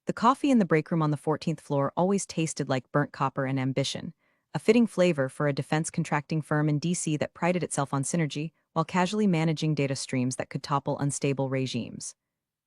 The coffee in the break room on the 14th floor always tasted like burnt copper and ambition, a fitting flavor for a defense contracting firm in DC that prided itself on synergy while casually managing data streams that could topple unstable regimes.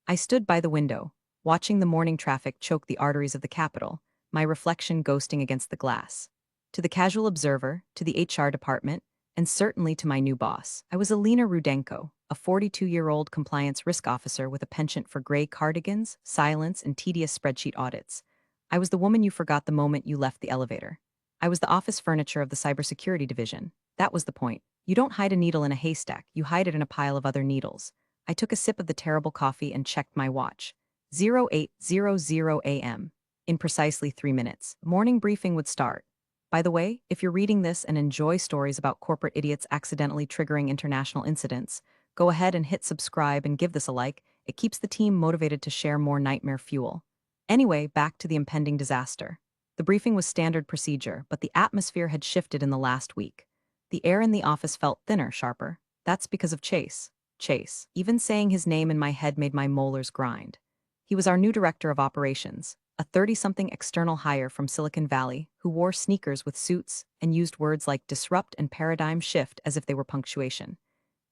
I stood by the window, watching the morning traffic choke the arteries of the capital, my reflection ghosting against the glass. To the casual observer, to the HR department, and certainly to my new boss, I was Alina Rudenko, a 42-year-old compliance risk officer with a penchant for gray cardigans, silence, and tedious spreadsheet audits. I was the woman you forgot the moment you left the elevator. I was the office furniture of the cybersecurity division. That was the point. You don't hide a needle in a haystack, you hide it in a pile of other needles. I took a sip of the terrible coffee and checked my watch. 0800 a.m. In precisely 3 minutes, morning briefing would start. By the way, if you're reading this and enjoy stories about corporate idiots accidentally triggering international incidents, go ahead and hit subscribe and give this a like. It keeps the team motivated to share more nightmare fuel. Anyway, back to the impending disaster. The briefing was standard procedure, but the atmosphere had shifted in the last week. The air in the office felt thinner, sharper. That's because of Chase. Chase. Even saying his name in my head made my molars grind. He was our new director of operations, a 30-something external hire from Silicon Valley who wore sneakers with suits and used words like disrupt and paradigm shift as if they were punctuation.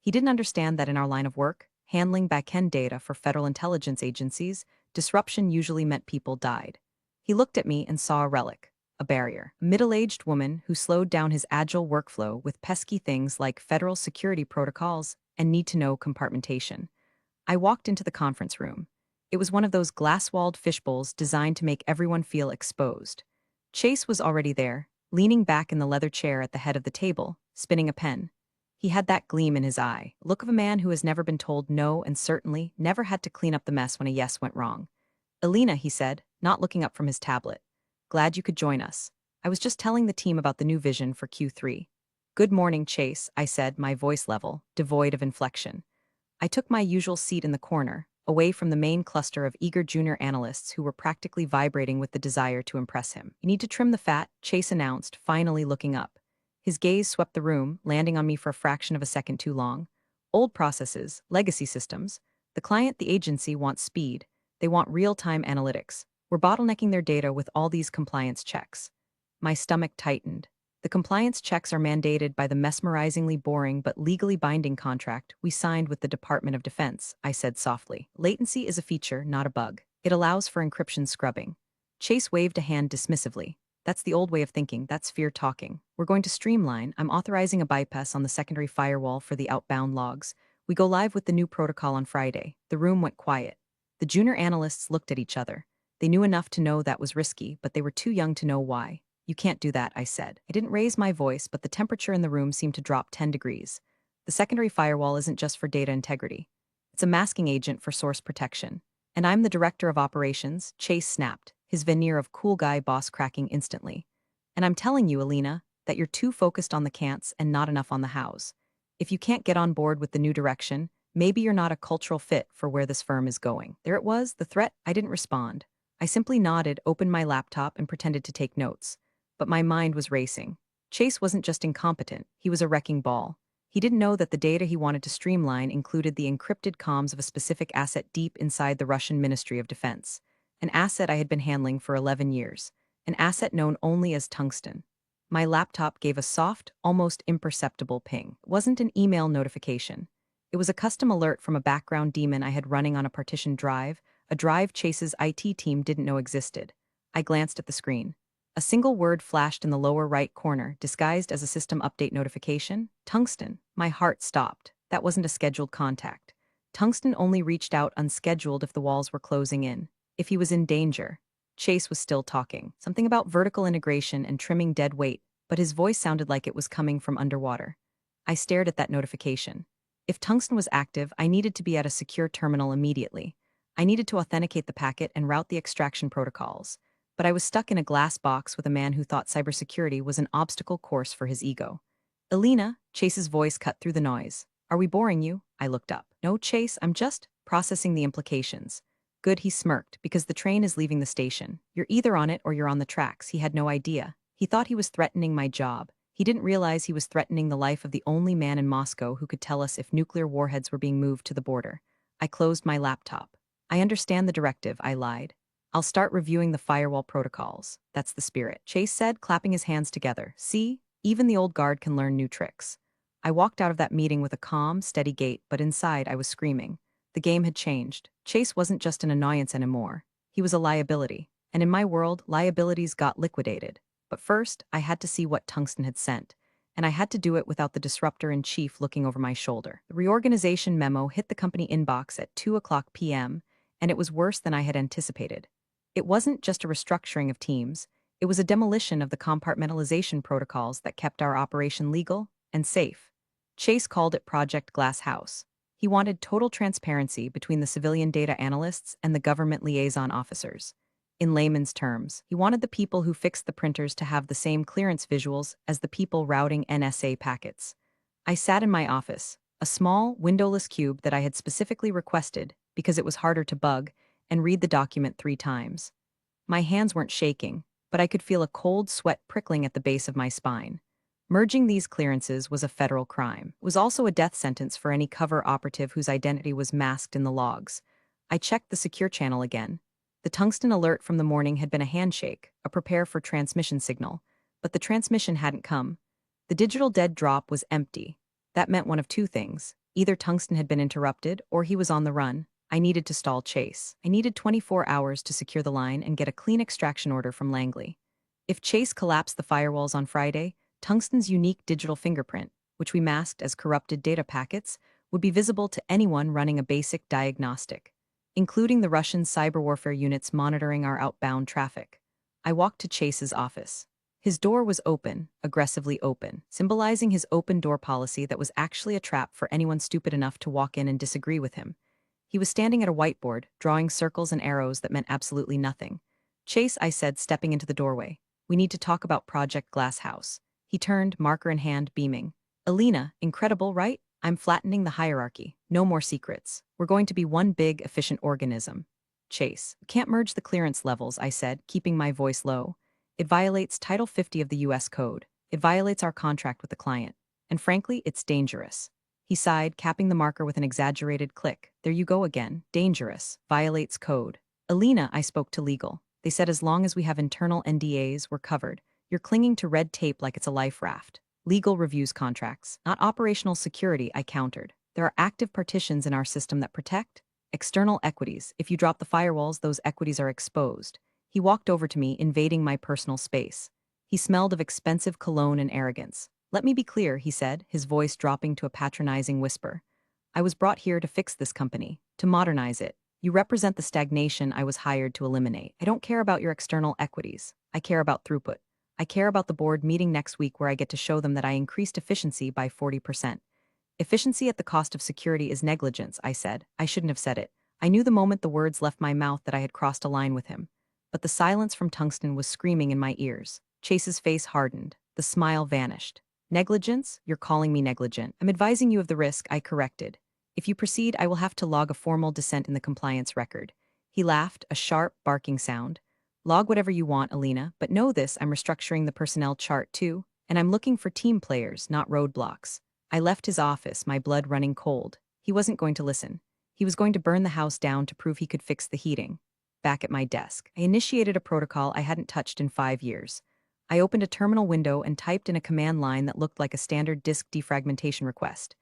He didn't understand that in our line of work, handling back-end data for federal intelligence agencies, disruption usually meant people died. He looked at me and saw a relic, a barrier, a middle-aged woman who slowed down his agile workflow with pesky things like federal security protocols and need-to-know compartmentation. I walked into the conference room. It was one of those glass-walled fishbowls designed to make everyone feel exposed. Chase was already there, leaning back in the leather chair at the head of the table, spinning a pen. He had that gleam in his eye, look of a man who has never been told no and certainly never had to clean up the mess when a yes went wrong. Alina, he said, not looking up from his tablet. Glad you could join us. I was just telling the team about the new vision for Q3. Good morning, Chase, I said, my voice level, devoid of inflection. I took my usual seat in the corner, away from the main cluster of eager junior analysts who were practically vibrating with the desire to impress him. You need to trim the fat, Chase announced, finally looking up. His gaze swept the room, landing on me for a fraction of a second too long. Old processes, legacy systems. The client, the agency, wants speed. They want real-time analytics. We're bottlenecking their data with all these compliance checks. My stomach tightened. The compliance checks are mandated by the mesmerizingly boring but legally binding contract we signed with the Department of Defense, I said softly. Latency is a feature, not a bug. It allows for encryption scrubbing. Chase waved a hand dismissively. That's the old way of thinking, that's fear talking. We're going to streamline. I'm authorizing a bypass on the secondary firewall for the outbound logs. We go live with the new protocol on Friday. The room went quiet. The junior analysts looked at each other. They knew enough to know that was risky, but they were too young to know why. You can't do that, I said. I didn't raise my voice, but the temperature in the room seemed to drop 10 degrees. The secondary firewall isn't just for data integrity. It's a masking agent for source protection. And I'm the director of operations, Chase snapped, his veneer of cool guy boss cracking instantly. And I'm telling you, Alina, that you're too focused on the can'ts and not enough on the hows. If you can't get on board with the new direction, maybe you're not a cultural fit for where this firm is going. There it was, the threat. I didn't respond. I simply nodded, opened my laptop, and pretended to take notes. But my mind was racing. Chase wasn't just incompetent, he was a wrecking ball. He didn't know that the data he wanted to streamline included the encrypted comms of a specific asset deep inside the Russian Ministry of Defense. An asset I had been handling for 11 years. An asset known only as tungsten. My laptop gave a soft, almost imperceptible ping. It wasn't an email notification. It was a custom alert from a background daemon I had running on a partitioned drive, a drive Chase's IT team didn't know existed. I glanced at the screen. A single word flashed in the lower right corner, disguised as a system update notification. Tungsten. My heart stopped. That wasn't a scheduled contact. Tungsten only reached out unscheduled if the walls were closing in. If he was in danger. Chase was still talking. Something about vertical integration and trimming dead weight, but his voice sounded like it was coming from underwater. I stared at that notification. If Tungsten was active, I needed to be at a secure terminal immediately. I needed to authenticate the packet and route the extraction protocols. But I was stuck in a glass box with a man who thought cybersecurity was an obstacle course for his ego. Alina, Chase's voice cut through the noise. Are we boring you? I looked up. No, Chase, I'm just processing the implications. Good, he smirked, because the train is leaving the station. You're either on it or you're on the tracks. He had no idea. He thought he was threatening my job. He didn't realize he was threatening the life of the only man in Moscow who could tell us if nuclear warheads were being moved to the border. I closed my laptop. I understand the directive, I lied. I'll start reviewing the firewall protocols. That's the spirit, Chase said, clapping his hands together. See, even the old guard can learn new tricks. I walked out of that meeting with a calm, steady gait, but inside I was screaming. The game had changed. Chase wasn't just an annoyance anymore. He was a liability. And in my world, liabilities got liquidated. But first, I had to see what Tungsten had sent. And I had to do it without the disruptor-in-chief looking over my shoulder. The reorganization memo hit the company inbox at 2:00 p.m., and it was worse than I had anticipated. It wasn't just a restructuring of teams, it was a demolition of the compartmentalization protocols that kept our operation legal and safe. Chase called it Project Glass House. He wanted total transparency between the civilian data analysts and the government liaison officers. In layman's terms, he wanted the people who fixed the printers to have the same clearance visuals as the people routing NSA packets. I sat in my office, a small, windowless cube that I had specifically requested because it was harder to bug, and read the document 3 times. My hands weren't shaking, but I could feel a cold sweat prickling at the base of my spine. Merging these clearances was a federal crime. It was also a death sentence for any cover operative whose identity was masked in the logs. I checked the secure channel again. The tungsten alert from the morning had been a handshake, a prepare for transmission signal, but the transmission hadn't come. The digital dead drop was empty. That meant one of 2 things. Either tungsten had been interrupted, or he was on the run. I needed to stall Chase. I needed 24 hours to secure the line and get a clean extraction order from Langley. If Chase collapsed the firewalls on Friday, Tungsten's unique digital fingerprint, which we masked as corrupted data packets, would be visible to anyone running a basic diagnostic, including the Russian cyber warfare units monitoring our outbound traffic. I walked to Chase's office. His door was open, aggressively open, symbolizing his open door policy that was actually a trap for anyone stupid enough to walk in and disagree with him. He was standing at a whiteboard, drawing circles and arrows that meant absolutely nothing. Chase, I said, stepping into the doorway. We need to talk about Project Glass House. He turned, marker in hand, beaming. Alina, incredible, right? I'm flattening the hierarchy. No more secrets. We're going to be one big, efficient organism. Chase, we can't merge the clearance levels, I said, keeping my voice low. It violates Title 50 of the U.S. Code. It violates our contract with the client. And frankly, it's dangerous. He sighed, capping the marker with an exaggerated click. There you go again. Dangerous. Violates code. Alina, I spoke to legal. They said as long as we have internal NDAs, we're covered. You're clinging to red tape like it's a life raft. Legal reviews contracts, not operational security, I countered. There are active partitions in our system that protect external equities. If you drop the firewalls, those equities are exposed. He walked over to me, invading my personal space. He smelled of expensive cologne and arrogance. Let me be clear, he said, his voice dropping to a patronizing whisper. I was brought here to fix this company, to modernize it. You represent the stagnation I was hired to eliminate. I don't care about your external equities. I care about throughput. I care about the board meeting next week where I get to show them that I increased efficiency by 40%. Efficiency at the cost of security is negligence, I said. I shouldn't have said it. I knew the moment the words left my mouth that I had crossed a line with him. But the silence from Tungsten was screaming in my ears. Chase's face hardened. The smile vanished. Negligence? You're calling me negligent. I'm advising you of the risk, I corrected. If you proceed, I will have to log a formal dissent in the compliance record. He laughed, a sharp, barking sound. Log whatever you want, Alina, but know this, I'm restructuring the personnel chart too, and I'm looking for team players, not roadblocks. I left his office, my blood running cold. He wasn't going to listen. He was going to burn the house down to prove he could fix the heating. Back at my desk, I initiated a protocol I hadn't touched in 5 years. I opened a terminal window and typed in a command line that looked like a standard disk defragmentation request.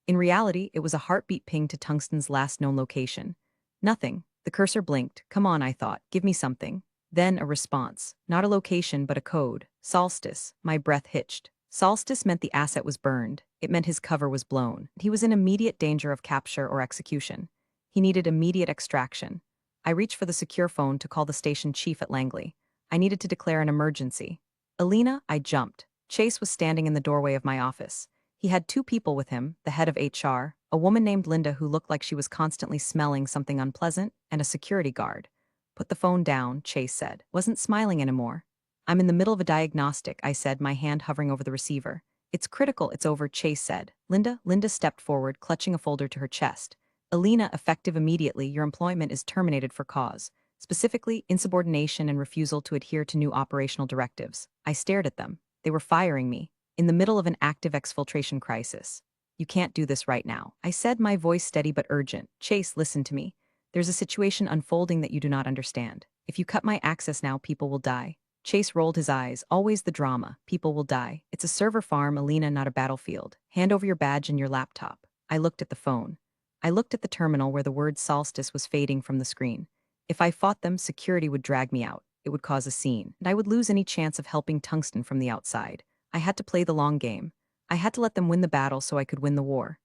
In reality, it was a heartbeat ping to Tungsten's last known location. Nothing. The cursor blinked. Come on, I thought. Give me something. Then a response. Not a location, but a code. Solstice. My breath hitched. Solstice meant the asset was burned. It meant his cover was blown. He was in immediate danger of capture or execution. He needed immediate extraction. I reached for the secure phone to call the station chief at Langley. I needed to declare an emergency. Alina, I jumped. Chase was standing in the doorway of my office. He had 2 people with him, the head of HR, a woman named Linda who looked like she was constantly smelling something unpleasant, and a security guard. Put the phone down, Chase said. Wasn't smiling anymore. I'm in the middle of a diagnostic, I said, my hand hovering over the receiver. It's critical, it's over, Chase said. Linda stepped forward, clutching a folder to her chest. Alina, effective immediately, your employment is terminated for cause. Specifically, insubordination and refusal to adhere to new operational directives. I stared at them. They were firing me, in the middle of an active exfiltration crisis. You can't do this right now. I said, my voice steady but urgent. Chase, listen to me. There's a situation unfolding that you do not understand. If you cut my access now, people will die. Chase rolled his eyes. Always the drama. People will die. It's a server farm, Alina, not a battlefield. Hand over your badge and your laptop. I looked at the phone. I looked at the terminal where the word solstice was fading from the screen. If I fought them, security would drag me out. It would cause a scene, and I would lose any chance of helping Tungsten from the outside. I had to play the long game. I had to let them win the battle so I could win the war.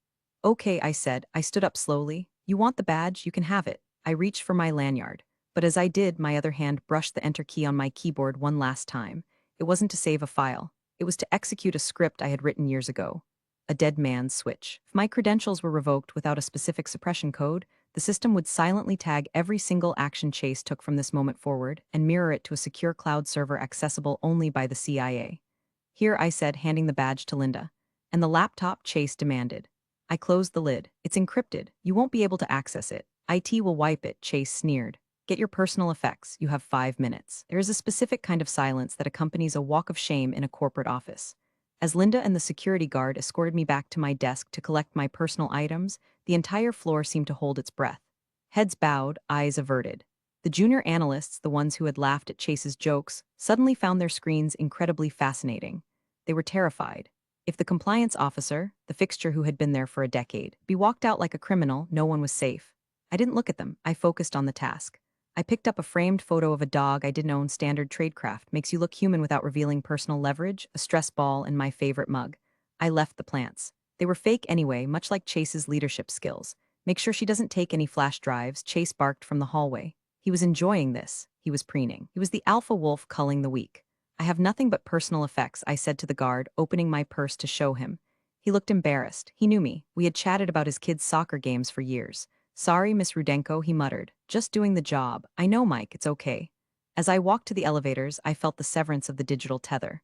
Okay, I said. I stood up slowly. You want the badge? You can have it. I reached for my lanyard. But as I did, my other hand brushed the enter key on my keyboard one last time. It wasn't to save a file. It was to execute a script I had written years ago. A dead man's switch. If my credentials were revoked without a specific suppression code, the system would silently tag every single action Chase took from this moment forward and mirror it to a secure cloud server accessible only by the CIA. Here, I said, handing the badge to Linda. And the laptop, Chase demanded. I closed the lid. It's encrypted. You won't be able to access it. IT will wipe it, Chase sneered. Get your personal effects. You have 5 minutes. There is a specific kind of silence that accompanies a walk of shame in a corporate office. As Linda and the security guard escorted me back to my desk to collect my personal items, the entire floor seemed to hold its breath. Heads bowed, eyes averted. The junior analysts, the ones who had laughed at Chase's jokes, suddenly found their screens incredibly fascinating. They were terrified. If the compliance officer, the fixture who had been there for a decade, be walked out like a criminal, no one was safe. I didn't look at them. I focused on the task. I picked up a framed photo of a dog I didn't own. Standard tradecraft makes you look human without revealing personal leverage, a stress ball, and my favorite mug. I left the plants. They were fake anyway, much like Chase's leadership skills. Make sure she doesn't take any flash drives, Chase barked from the hallway. He was enjoying this. He was preening. He was the alpha wolf culling the weak. I have nothing but personal effects, I said to the guard, opening my purse to show him. He looked embarrassed. He knew me. We had chatted about his kids' soccer games for years. Sorry, Miss Rudenko, he muttered. Just doing the job. I know, Mike, it's okay. As I walked to the elevators, I felt the severance of the digital tether.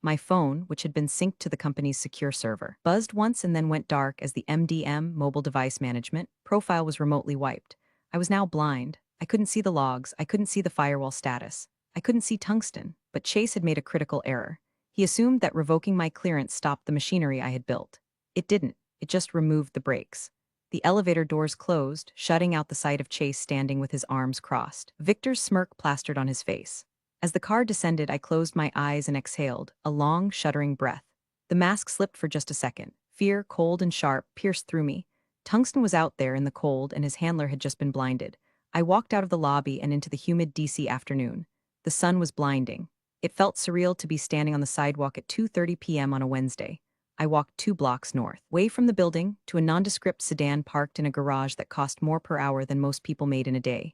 My phone, which had been synced to the company's secure server, buzzed once and then went dark as the MDM, mobile device management, profile was remotely wiped. I was now blind. I couldn't see the logs. I couldn't see the firewall status. I couldn't see Tungsten, but Chase had made a critical error. He assumed that revoking my clearance stopped the machinery I had built. It didn't. It just removed the brakes. The elevator doors closed, shutting out the sight of Chase standing with his arms crossed. Victor's smirk plastered on his face. As the car descended, I closed my eyes and exhaled, a long, shuddering breath. The mask slipped for just a second. Fear, cold and sharp, pierced through me. Tungsten was out there in the cold, and his handler had just been blinded. I walked out of the lobby and into the humid DC afternoon. The sun was blinding. It felt surreal to be standing on the sidewalk at 2:30 p.m. on a Wednesday. I walked 2 blocks north, away from the building, to a nondescript sedan parked in a garage that cost more per hour than most people made in a day.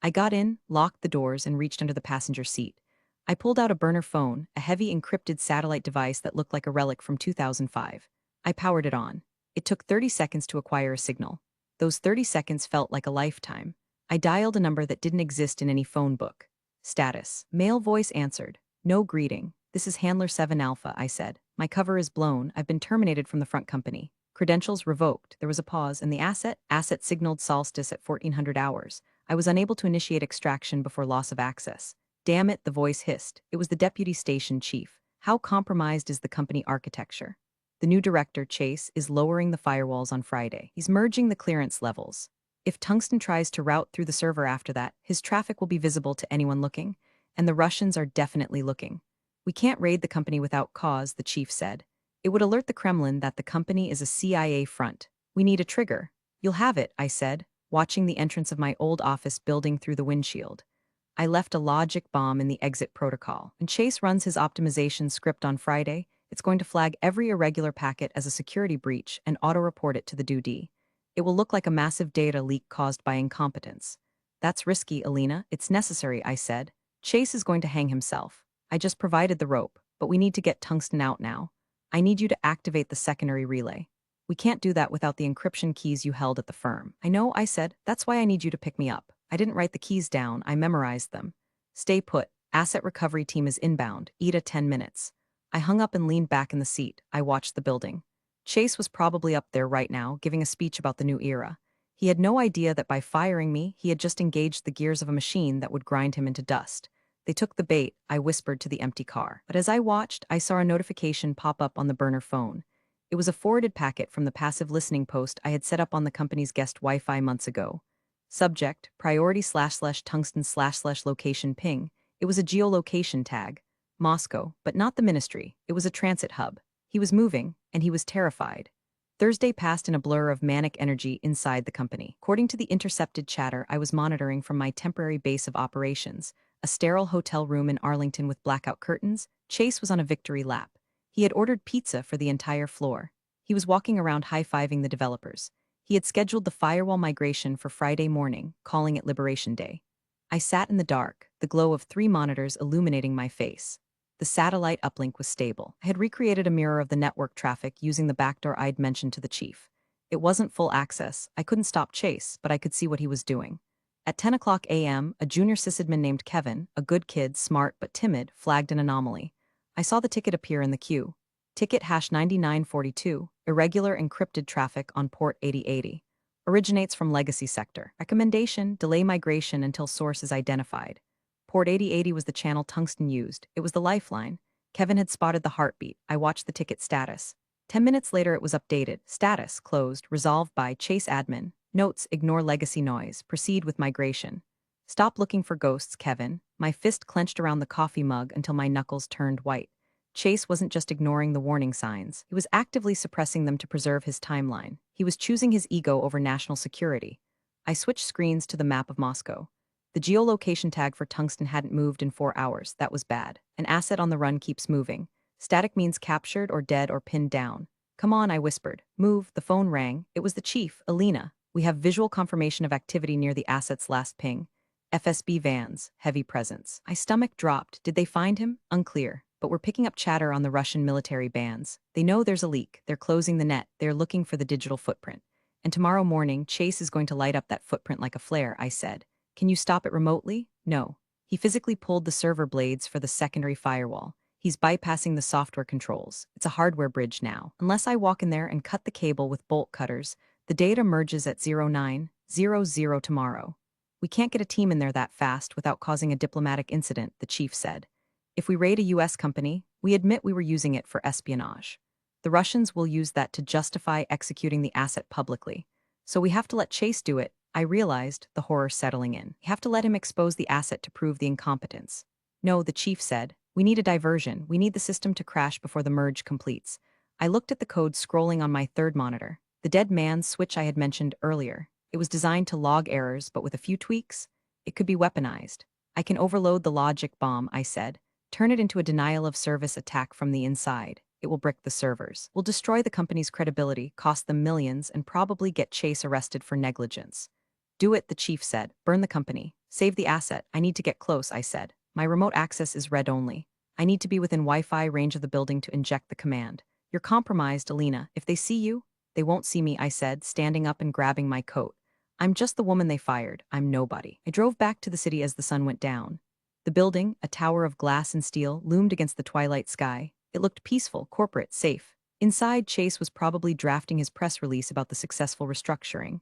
I got in, locked the doors, and reached under the passenger seat. I pulled out a burner phone, a heavy encrypted satellite device that looked like a relic from 2005. I powered it on. It took 30 seconds to acquire a signal. Those 30 seconds felt like a lifetime. I dialed a number that didn't exist in any phone book. Status. Male voice answered. No greeting. This is Handler 7 Alpha, I said. My cover is blown. I've been terminated from the front company. Credentials revoked. There was a pause, and the asset signaled solstice at 1400 hours. I was unable to initiate extraction before loss of access. Damn it, the voice hissed. It was the deputy station chief. How compromised is the company architecture? The new director, Chase, is lowering the firewalls on Friday. He's merging the clearance levels. If Tungsten tries to route through the server after that, his traffic will be visible to anyone looking, and the Russians are definitely looking. We can't raid the company without cause, the chief said. It would alert the Kremlin that the company is a CIA front. We need a trigger. You'll have it, I said, watching the entrance of my old office building through the windshield. I left a logic bomb in the exit protocol. When Chase runs his optimization script on Friday, it's going to flag every irregular packet as a security breach and auto-report it to the DoD. It will look like a massive data leak caused by incompetence. That's risky, Alina. It's necessary, I said. Chase is going to hang himself. I just provided the rope, but we need to get Tungsten out now. I need you to activate the secondary relay. We can't do that without the encryption keys you held at the firm. I know, I said. That's why I need you to pick me up. I didn't write the keys down. I memorized them. Stay put. Asset recovery team is inbound. ETA 10 minutes. I hung up and leaned back in the seat. I watched the building. Chase was probably up there right now, giving a speech about the new era. He had no idea that by firing me, he had just engaged the gears of a machine that would grind him into dust. They took the bait, I whispered to the empty car. But as I watched, I saw a notification pop up on the burner phone. It was a forwarded packet from the passive listening post I had set up on the company's guest Wi-Fi months ago. Subject, priority//tungsten//location ping. It was a geolocation tag. Moscow, but not the ministry. It was a transit hub. He was moving, and he was terrified. Thursday passed in a blur of manic energy inside the company. According to the intercepted chatter I was monitoring from my temporary base of operations, a sterile hotel room in Arlington with blackout curtains, Chase was on a victory lap. He had ordered pizza for the entire floor. He was walking around high-fiving the developers. He had scheduled the firewall migration for Friday morning, calling it Liberation Day. I sat in the dark, the glow of 3 monitors illuminating my face. The satellite uplink was stable. I had recreated a mirror of the network traffic using the backdoor I'd mentioned to the chief. It wasn't full access. I couldn't stop Chase, but I could see what he was doing. At 10 o'clock a.m., a junior sysadmin named Kevin, a good kid, smart but timid, flagged an anomaly. I saw the ticket appear in the queue. Ticket #9942, irregular encrypted traffic on port 8080. Originates from legacy sector. Recommendation, delay migration until source is identified. Port 8080 was the channel Tungsten used. It was the lifeline. Kevin had spotted the heartbeat. I watched the ticket status. 10 minutes later it was updated. Status, closed, resolved by Chase admin. Notes, ignore legacy noise. Proceed with migration. Stop looking for ghosts, Kevin. My fist clenched around the coffee mug until my knuckles turned white. Chase wasn't just ignoring the warning signs. He was actively suppressing them to preserve his timeline. He was choosing his ego over national security. I switched screens to the map of Moscow. The geolocation tag for Tungsten hadn't moved in 4 hours. That was bad. An asset on the run keeps moving. Static means captured or dead or pinned down. Come on, I whispered. Move. The phone rang. It was the chief, Alina. We have visual confirmation of activity near the asset's last ping. FSB vans, heavy presence. My stomach dropped. Did they find him? Unclear. But we're picking up chatter on the Russian military bands. They know there's a leak. They're closing the net. They're looking for the digital footprint. And tomorrow morning, Chase is going to light up that footprint like a flare, I said. Can you stop it remotely? No. He physically pulled the server blades for the secondary firewall. He's bypassing the software controls. It's a hardware bridge now. Unless I walk in there and cut the cable with bolt cutters, the data merges at 0900 tomorrow. We can't get a team in there that fast without causing a diplomatic incident, the chief said. If we raid a US company, we admit we were using it for espionage. The Russians will use that to justify executing the asset publicly. So we have to let Chase do it. I realized, the horror settling in. We have to let him expose the asset to prove the incompetence. No, the chief said. We need a diversion. We need the system to crash before the merge completes. I looked at the code scrolling on my third monitor. The dead man's switch I had mentioned earlier. It was designed to log errors, but with a few tweaks, it could be weaponized. I can overload the logic bomb, I said. Turn it into a denial-of-service attack from the inside. It will brick the servers. We'll destroy the company's credibility, cost them millions, and probably get Chase arrested for negligence. Do it, the chief said. Burn the company. Save the asset. I need to get close, I said. My remote access is read only. I need to be within Wi-Fi range of the building to inject the command. You're compromised, Alina. If they see you, they won't see me, I said, standing up and grabbing my coat. I'm just the woman they fired. I'm nobody. I drove back to the city as the sun went down. The building, a tower of glass and steel, loomed against the twilight sky. It looked peaceful, corporate, safe. Inside, Chase was probably drafting his press release about the successful restructuring.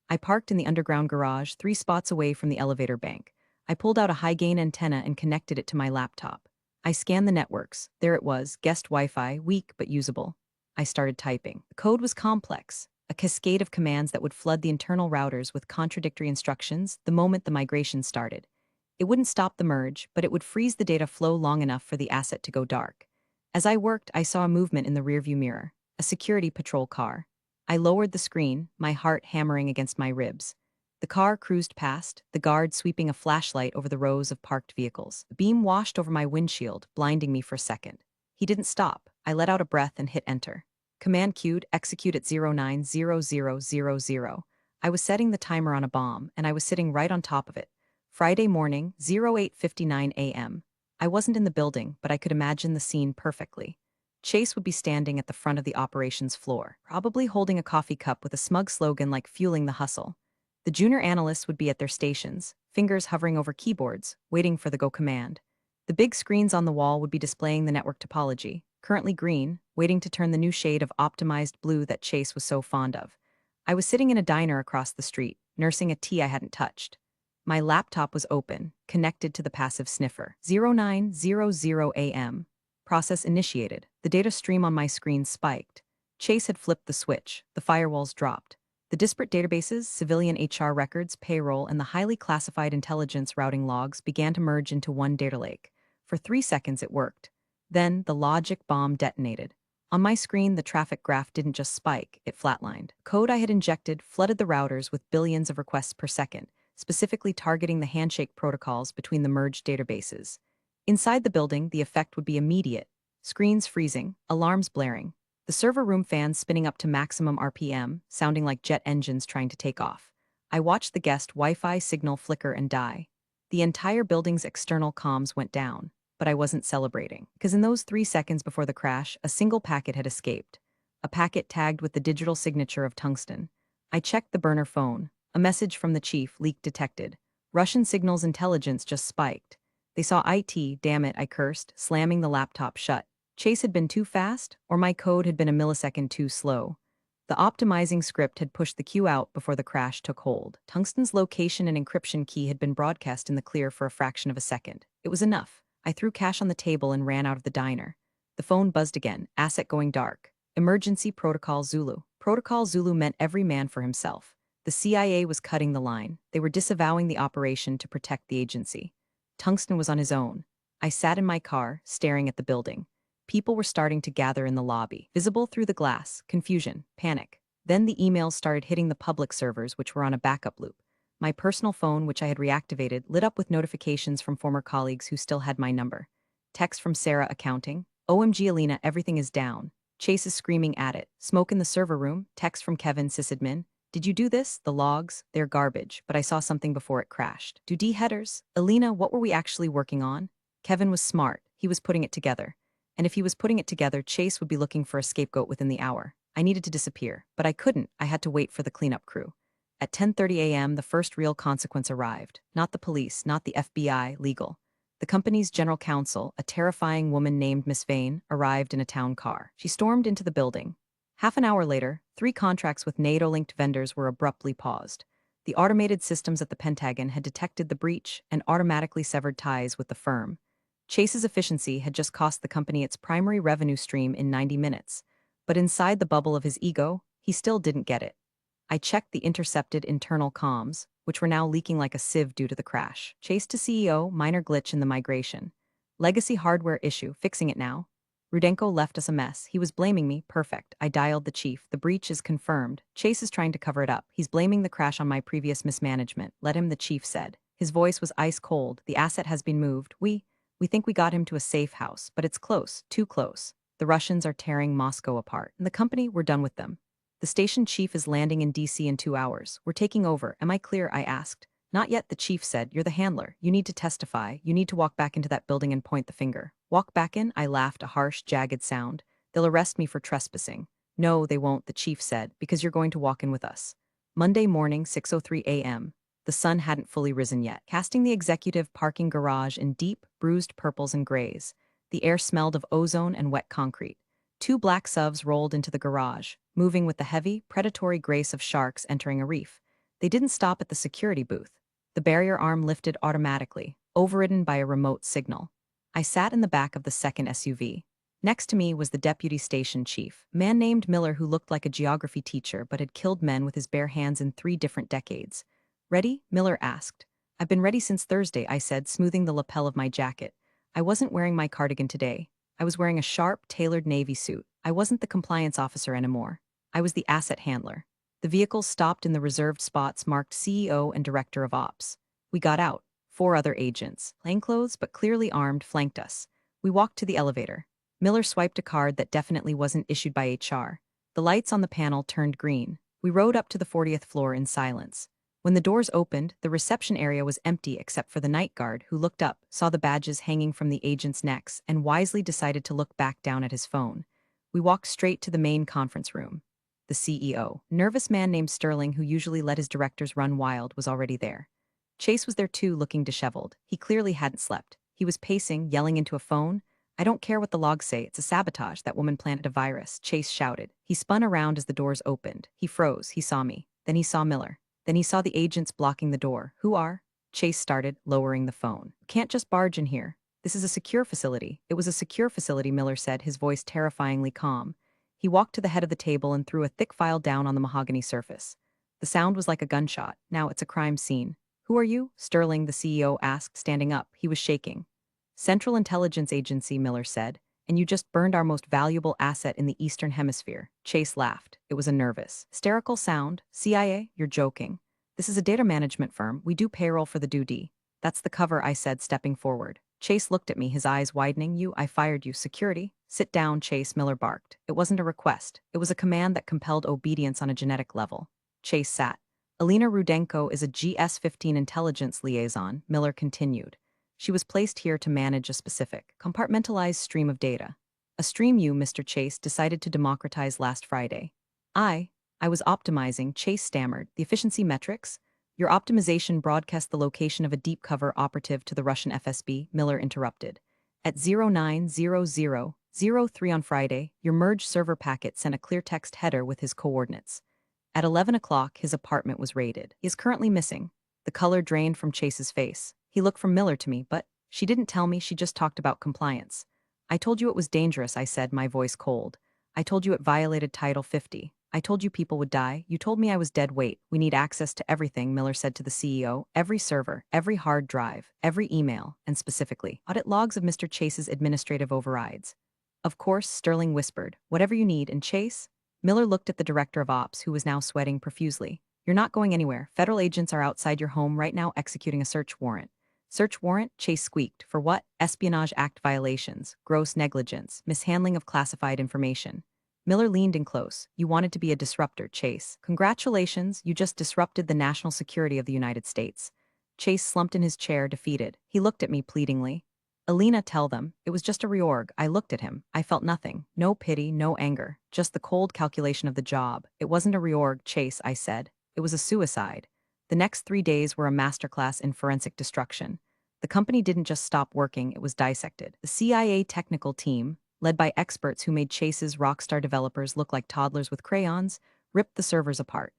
I parked in the underground garage, 3 spots away from the elevator bank. I pulled out a high-gain antenna and connected it to my laptop. I scanned the networks. There it was, guest Wi-Fi, weak but usable. I started typing. The code was complex, a cascade of commands that would flood the internal routers with contradictory instructions the moment the migration started. It wouldn't stop the merge, but it would freeze the data flow long enough for the asset to go dark. As I worked, I saw a movement in the rearview mirror, a security patrol car. I lowered the screen, my heart hammering against my ribs. The car cruised past, the guard sweeping a flashlight over the rows of parked vehicles. The beam washed over my windshield, blinding me for a second. He didn't stop. I let out a breath and hit enter. Command queued, execute at 090000. I was setting the timer on a bomb, and I was sitting right on top of it. Friday morning, 08:59 a.m. I wasn't in the building, but I could imagine the scene perfectly. Chase would be standing at the front of the operations floor, probably holding a coffee cup with a smug slogan like "Fueling the Hustle." The junior analysts would be at their stations, fingers hovering over keyboards, waiting for the go command. The big screens on the wall would be displaying the network topology, currently green, waiting to turn the new shade of optimized blue that Chase was so fond of. I was sitting in a diner across the street, nursing a tea I hadn't touched. My laptop was open, connected to the passive sniffer. 0900 a.m. Process initiated. The data stream on my screen spiked. Chase had flipped the switch. The firewalls dropped. The disparate databases, civilian HR records, payroll, and the highly classified intelligence routing logs began to merge into one data lake. For 3 seconds it worked. Then the logic bomb detonated. On my screen, the traffic graph didn't just spike, it flatlined. Code I had injected flooded the routers with billions of requests per second, specifically targeting the handshake protocols between the merged databases. Inside the building, the effect would be immediate. Screens freezing, alarms blaring, the server room fans spinning up to maximum RPM, sounding like jet engines trying to take off. I watched the guest Wi-Fi signal flicker and die. The entire building's external comms went down, but I wasn't celebrating, because in those 3 seconds before the crash, a single packet had escaped. A packet tagged with the digital signature of tungsten. I checked the burner phone. A message from the chief, leak detected. Russian signals intelligence just spiked. They saw IT, damn it, I cursed, slamming the laptop shut. Chase had been too fast, or my code had been a millisecond too slow. The optimizing script had pushed the queue out before the crash took hold. Tungsten's location and encryption key had been broadcast in the clear for a fraction of a second. It was enough. I threw cash on the table and ran out of the diner. The phone buzzed again, asset going dark. Emergency Protocol Zulu. Protocol Zulu meant every man for himself. The CIA was cutting the line. They were disavowing the operation to protect the agency. Tungsten was on his own. I sat in my car, staring at the building. People were starting to gather in the lobby, visible through the glass, confusion, panic. Then the emails started hitting the public servers, which were on a backup loop. My personal phone, which I had reactivated, lit up with notifications from former colleagues who still had my number. Text from Sarah accounting. OMG Alina, everything is down. Chase is screaming at it. Smoke in the server room. Text from Kevin sysadmin. Did you do this? The logs? They're garbage, but I saw something before it crashed. Do D headers? Alina, what were we actually working on? Kevin was smart. He was putting it together. And if he was putting it together, Chase would be looking for a scapegoat within the hour. I needed to disappear, but I couldn't. I had to wait for the cleanup crew. At 10:30 a.m., the first real consequence arrived. Not the police, not the FBI, legal. The company's general counsel, a terrifying woman named Miss Vane, arrived in a town car. She stormed into the building. Half an hour later, 3 contracts with NATO-linked vendors were abruptly paused. The automated systems at the Pentagon had detected the breach and automatically severed ties with the firm. Chase's efficiency had just cost the company its primary revenue stream in 90 minutes. But inside the bubble of his ego, he still didn't get it. I checked the intercepted internal comms, which were now leaking like a sieve due to the crash. Chase to CEO, minor glitch in the migration. Legacy hardware issue, fixing it now. Rudenko left us a mess. He was blaming me. Perfect. I dialed the chief. The breach is confirmed. Chase is trying to cover it up. He's blaming the crash on my previous mismanagement. Let him, the chief said. His voice was ice cold. The asset has been moved. We think we got him to a safe house, but it's close, too close. The Russians are tearing Moscow apart. And the company, we're done with them. The station chief is landing in DC in 2 hours. We're taking over. Am I clear? I asked. Not yet, the chief said. You're the handler. You need to testify. You need to walk back into that building and point the finger. Walk back in? I laughed, a harsh, jagged sound. They'll arrest me for trespassing. No, they won't, the chief said, because you're going to walk in with us. Monday morning, 6:03 a.m. The sun hadn't fully risen yet, casting the executive parking garage in deep, bruised purples and grays. The air smelled of ozone and wet concrete. 2 black SUVs rolled into the garage, moving with the heavy, predatory grace of sharks entering a reef. They didn't stop at the security booth. The barrier arm lifted automatically, overridden by a remote signal. I sat in the back of the second SUV. Next to me was the deputy station chief, a man named Miller who looked like a geography teacher but had killed men with his bare hands in 3 different decades. Ready? Miller asked. I've been ready since Thursday, I said, smoothing the lapel of my jacket. I wasn't wearing my cardigan today. I was wearing a sharp, tailored navy suit. I wasn't the compliance officer anymore. I was the asset handler. The vehicles stopped in the reserved spots marked CEO and Director of Ops. We got out. 4 other agents, plainclothes but clearly armed, flanked us. We walked to the elevator. Miller swiped a card that definitely wasn't issued by HR. The lights on the panel turned green. We rode up to the 40th floor in silence. When the doors opened, the reception area was empty except for the night guard, who looked up, saw the badges hanging from the agents' necks, and wisely decided to look back down at his phone. We walked straight to the main conference room. The CEO, a nervous man named Sterling who usually let his directors run wild, was already there. Chase was there too, looking disheveled. He clearly hadn't slept. He was pacing, yelling into a phone. I don't care what the logs say, it's a sabotage. That woman planted a virus, Chase shouted. He spun around as the doors opened. He froze. He saw me. Then he saw Miller. Then he saw the agents blocking the door. Who are? Chase started, lowering the phone. Can't just barge in here. This is a secure facility. It was a secure facility, Miller said, his voice terrifyingly calm. He walked to the head of the table and threw a thick file down on the mahogany surface. The sound was like a gunshot. Now it's a crime scene. Who are you? Sterling, the CEO, asked, standing up. He was shaking. Central Intelligence Agency, Miller said. And you just burned our most valuable asset in the Eastern Hemisphere. Chase laughed. It was a nervous, hysterical sound. CIA? You're joking. This is a data management firm. We do payroll for the duty. That's the cover, I said, stepping forward. Chase looked at me, his eyes widening. I fired you. Security? Sit down, Chase, Miller barked. It wasn't a request. It was a command that compelled obedience on a genetic level. Chase sat. Alina Rudenko is a GS-15 intelligence liaison, Miller continued. She was placed here to manage a specific, compartmentalized stream of data. A stream you, Mr. Chase, decided to democratize last Friday. I was optimizing, Chase stammered. The efficiency metrics? Your optimization broadcast the location of a deep cover operative to the Russian FSB, Miller interrupted. At 090003 on Friday, your merge server packet sent a clear text header with his coordinates. At 11 o'clock, his apartment was raided. He is currently missing. The color drained from Chase's face. He looked from Miller to me, but she didn't tell me, she just talked about compliance. I told you it was dangerous, I said, my voice cold. I told you it violated Title 50. I told you people would die. You told me I was dead weight. We need access to everything, Miller said to the CEO. Every server, every hard drive, every email, and specifically, audit logs of Mr. Chase's administrative overrides. Of course, Sterling whispered, whatever you need, and Chase? Miller looked at the director of ops, who was now sweating profusely. You're not going anywhere. Federal agents are outside your home right now executing a search warrant. Search warrant? Chase squeaked. For what? Espionage Act violations, gross negligence, mishandling of classified information. Miller leaned in close. You wanted to be a disruptor, Chase. Congratulations, you just disrupted the national security of the United States. Chase slumped in his chair, defeated. He looked at me pleadingly. Alina, tell them. It was just a reorg. I looked at him. I felt nothing. No pity, no anger. Just the cold calculation of the job. It wasn't a reorg, Chase, I said. It was a suicide. The next 3 days were a masterclass in forensic destruction. The company didn't just stop working, it was dissected. The CIA technical team, led by experts who made Chase's rockstar developers look like toddlers with crayons, ripped the servers apart.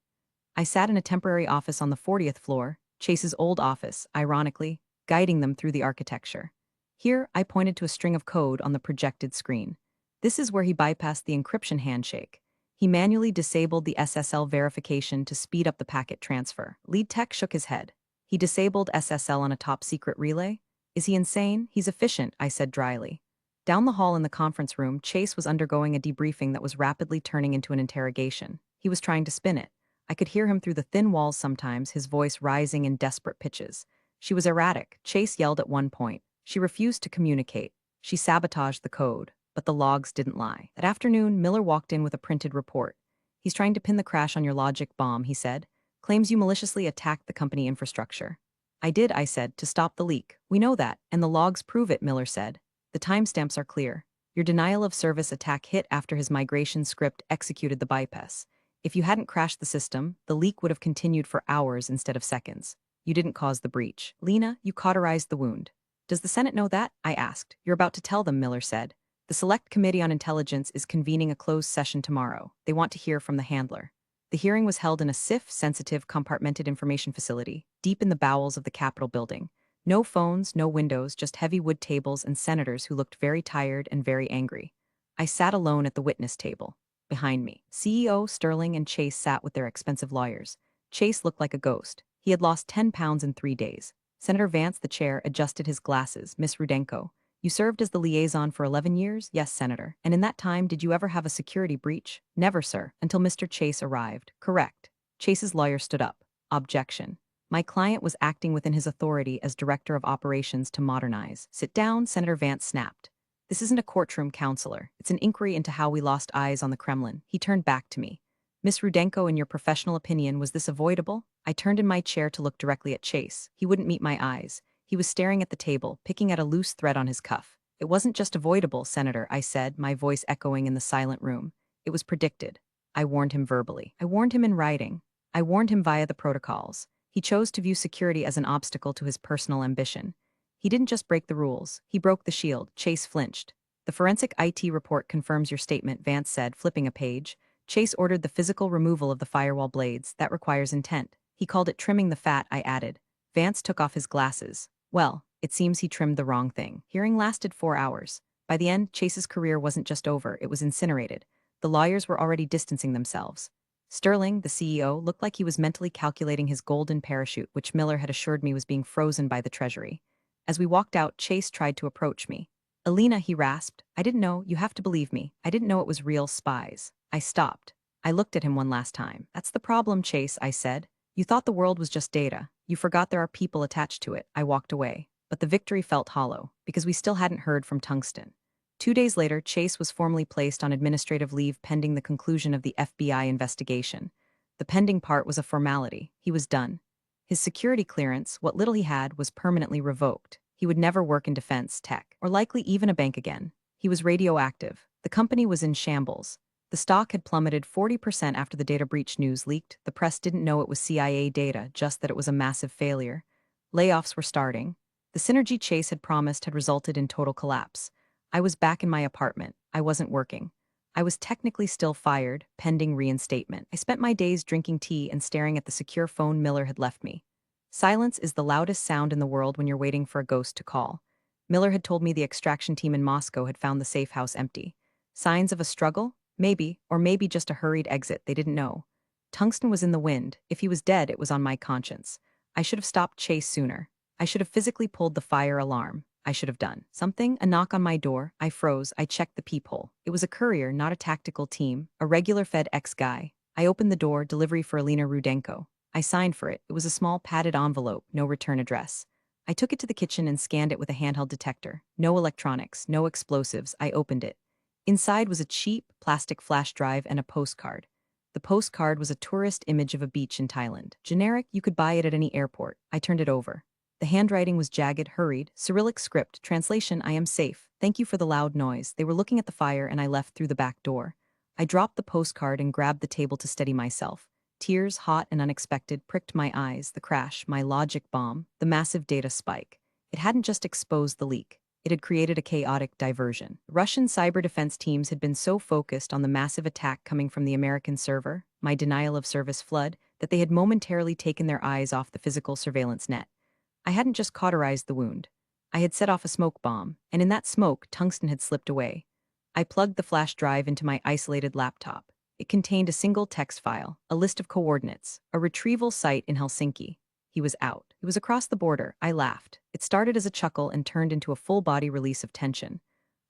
I sat in a temporary office on the 40th floor, Chase's old office, ironically, guiding them through the architecture. Here, I pointed to a string of code on the projected screen. This is where he bypassed the encryption handshake. He manually disabled the SSL verification to speed up the packet transfer. Lead tech shook his head. He disabled SSL on a top-secret relay? Is he insane? He's efficient, I said dryly. Down the hall in the conference room, Chase was undergoing a debriefing that was rapidly turning into an interrogation. He was trying to spin it. I could hear him through the thin walls sometimes, his voice rising in desperate pitches. She was erratic, Chase yelled at one point. She refused to communicate. She sabotaged the code. But the logs didn't lie. That afternoon, Miller walked in with a printed report. He's trying to pin the crash on your logic bomb, he said. Claims you maliciously attacked the company infrastructure. I did, I said, to stop the leak. We know that, and the logs prove it, Miller said. The timestamps are clear. Your denial of service attack hit after his migration script executed the bypass. If you hadn't crashed the system, the leak would have continued for hours instead of seconds. You didn't cause the breach. Lena, you cauterized the wound. Does the Senate know that? I asked. You're about to tell them, Miller said. The Select Committee on Intelligence is convening a closed session tomorrow. They want to hear from the handler. The hearing was held in a SIF-sensitive compartmented information facility, deep in the bowels of the Capitol building. No phones, no windows, just heavy wood tables and senators who looked very tired and very angry. I sat alone at the witness table. Behind me, CEO Sterling and Chase sat with their expensive lawyers. Chase looked like a ghost. He had lost 10 pounds in 3 days. Senator Vance, the chair, adjusted his glasses. Miss Rudenko. You served as the liaison for 11 years? Yes, Senator. And in that time, did you ever have a security breach? Never, sir, until Mr. Chase arrived. Correct. Chase's lawyer stood up. Objection. My client was acting within his authority as Director of Operations to modernize. Sit down, Senator Vance snapped. This isn't a courtroom, counselor. It's an inquiry into how we lost eyes on the Kremlin. He turned back to me. Miss Rudenko, in your professional opinion, was this avoidable? I turned in my chair to look directly at Chase. He wouldn't meet my eyes. He was staring at the table, picking at a loose thread on his cuff. It wasn't just avoidable, Senator, I said, my voice echoing in the silent room. It was predicted. I warned him verbally. I warned him in writing. I warned him via the protocols. He chose to view security as an obstacle to his personal ambition. He didn't just break the rules. He broke the shield. Chase flinched. The forensic IT report confirms your statement, Vance said, flipping a page. Chase ordered the physical removal of the firewall blades. That requires intent. He called it trimming the fat, I added. Vance took off his glasses. Well, it seems he trimmed the wrong thing. Hearing lasted 4 hours. By the end, Chase's career wasn't just over, it was incinerated. The lawyers were already distancing themselves. Sterling, the CEO, looked like he was mentally calculating his golden parachute, which Miller had assured me was being frozen by the Treasury. As we walked out, Chase tried to approach me. Alina, he rasped, I didn't know, you have to believe me. I didn't know it was real spies. I stopped. I looked at him one last time. That's the problem, Chase, I said. You thought the world was just data. You forgot there are people attached to it. I walked away. But the victory felt hollow, because we still hadn't heard from Tungsten. 2 days later, Chase was formally placed on administrative leave pending the conclusion of the FBI investigation. The pending part was a formality. He was done. His security clearance, what little he had, was permanently revoked. He would never work in defense, tech, or likely even a bank again. He was radioactive. The company was in shambles. The stock had plummeted 40% after the data breach news leaked. The press didn't know it was CIA data, just that it was a massive failure. Layoffs were starting. The synergy Chase had promised had resulted in total collapse. I was back in my apartment. I wasn't working. I was technically still fired, pending reinstatement. I spent my days drinking tea and staring at the secure phone Miller had left me. Silence is the loudest sound in the world when you're waiting for a ghost to call. Miller had told me the extraction team in Moscow had found the safe house empty. Signs of a struggle? Maybe, or maybe just a hurried exit, they didn't know. Tungsten was in the wind. If he was dead, it was on my conscience. I should have stopped Chase sooner. I should have physically pulled the fire alarm. I should have done something. A knock on my door. I froze. I checked the peephole. It was a courier, not a tactical team. A regular FedEx guy. I opened the door. Delivery for Alina Rudenko. I signed for it. It was a small padded envelope, no return address. I took it to the kitchen and scanned it with a handheld detector. No electronics, no explosives. I opened it. Inside was a cheap plastic flash drive and a postcard. The postcard was a tourist image of a beach in Thailand. Generic, you could buy it at any airport. I turned it over. The handwriting was jagged, hurried, Cyrillic script, translation, I am safe. Thank you for the loud noise. They were looking at the fire and I left through the back door. I dropped the postcard and grabbed the table to steady myself. Tears, hot and unexpected, pricked my eyes, the crash, my logic bomb, the massive data spike. It hadn't just exposed the leak. It had created a chaotic diversion. Russian cyber defense teams had been so focused on the massive attack coming from the American server, my denial of service flood, that they had momentarily taken their eyes off the physical surveillance net. I hadn't just cauterized the wound. I had set off a smoke bomb, and in that smoke, Tungsten had slipped away. I plugged the flash drive into my isolated laptop. It contained a single text file, a list of coordinates, a retrieval site in Helsinki. He was out. It was across the border. I laughed. It started as a chuckle and turned into a full-body release of tension.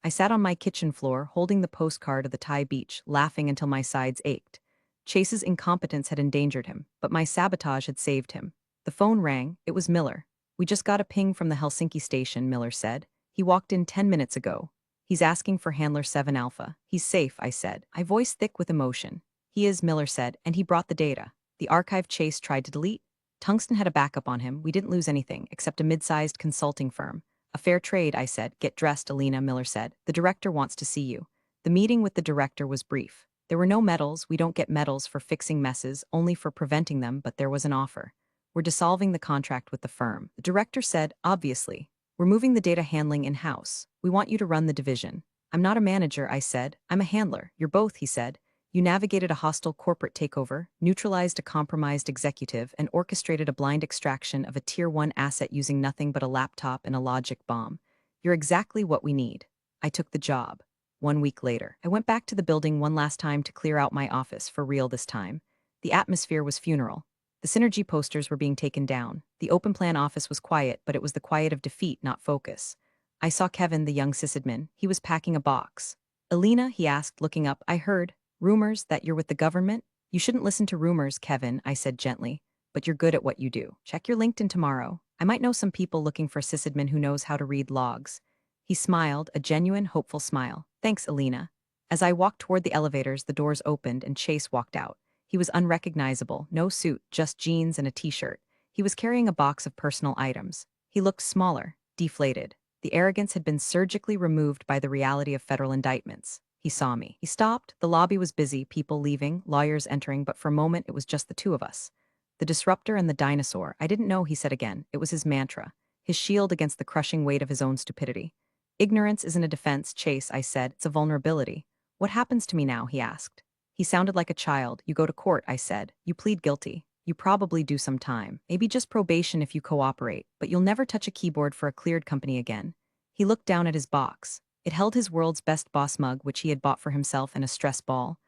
I sat on my kitchen floor, holding the postcard of the Thai beach, laughing until my sides ached. Chase's incompetence had endangered him, but my sabotage had saved him. The phone rang. It was Miller. We just got a ping from the Helsinki station, Miller said. He walked in 10 minutes ago. He's asking for Handler 7 Alpha. He's safe, I said. I voiced thick with emotion. He is, Miller said, and he brought the data. The archive Chase tried to delete. Tungsten had a backup on him. We didn't lose anything, except a mid-sized consulting firm. A fair trade, I said. Get dressed, Alina, Miller said. The director wants to see you. The meeting with the director was brief. There were no medals. We don't get medals for fixing messes, only for preventing them, but there was an offer. We're dissolving the contract with the firm. The director said, obviously. We're moving the data handling in-house. We want you to run the division. I'm not a manager, I said. I'm a handler. You're both, he said. You navigated a hostile corporate takeover, neutralized a compromised executive, and orchestrated a blind extraction of a Tier 1 asset using nothing but a laptop and a logic bomb. You're exactly what we need. I took the job. 1 week later, I went back to the building one last time to clear out my office, for real this time. The atmosphere was funeral. The synergy posters were being taken down. The open plan office was quiet, but it was the quiet of defeat, not focus. I saw Kevin, the young sysadmin. He was packing a box. Alina, he asked, looking up. I heard rumors that you're with the government? You shouldn't listen to rumors, Kevin, I said gently. But you're good at what you do. Check your LinkedIn tomorrow. I might know some people looking for a sysadmin who knows how to read logs. He smiled, a genuine, hopeful smile. Thanks, Alina. As I walked toward the elevators, the doors opened and Chase walked out. He was unrecognizable, no suit, just jeans and a t-shirt. He was carrying a box of personal items. He looked smaller, deflated. The arrogance had been surgically removed by the reality of federal indictments. He saw me. He stopped. The lobby was busy, people leaving, lawyers entering, but for a moment it was just the two of us. The disruptor and the dinosaur. I didn't know, he said again. It was his mantra, his shield against the crushing weight of his own stupidity. Ignorance isn't a defense, Chase, I said. It's a vulnerability. What happens to me now, he asked. He sounded like a child. You go to court, I said. You plead guilty. You probably do some time. Maybe just probation if you cooperate, but you'll never touch a keyboard for a cleared company again. He looked down at his box. It held his world's best boss mug, which he had bought for himself, and a stress ball.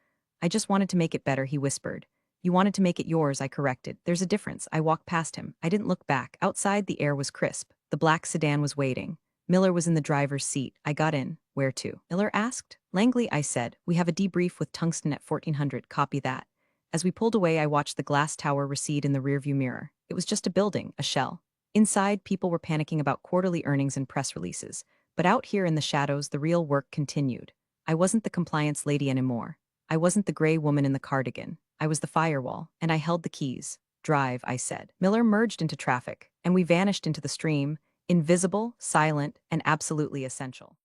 I just wanted to make it better, he whispered. You wanted to make it yours, I corrected. There's a difference. I walked past him. I didn't look back. Outside, the air was crisp. The black sedan was waiting. Miller was in the driver's seat. I got in. Where to? Miller asked. Langley, I said. We have a debrief with Tungsten at 1400. Copy that. As we pulled away, I watched the glass tower recede in the rearview mirror. It was just a building, a shell. Inside, people were panicking about quarterly earnings and press releases. But out here in the shadows, the real work continued. I wasn't the compliance lady anymore. I wasn't the gray woman in the cardigan. I was the firewall, and I held the keys. Drive, I said. Miller merged into traffic, and we vanished into the stream, invisible, silent, and absolutely essential.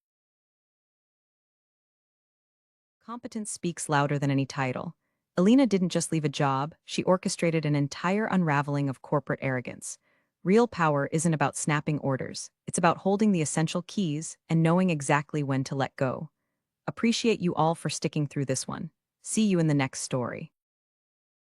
Competence speaks louder than any title. Alina didn't just leave a job, she orchestrated an entire unraveling of corporate arrogance. Real power isn't about snapping orders, it's about holding the essential keys and knowing exactly when to let go. Appreciate you all for sticking through this one. See you in the next story.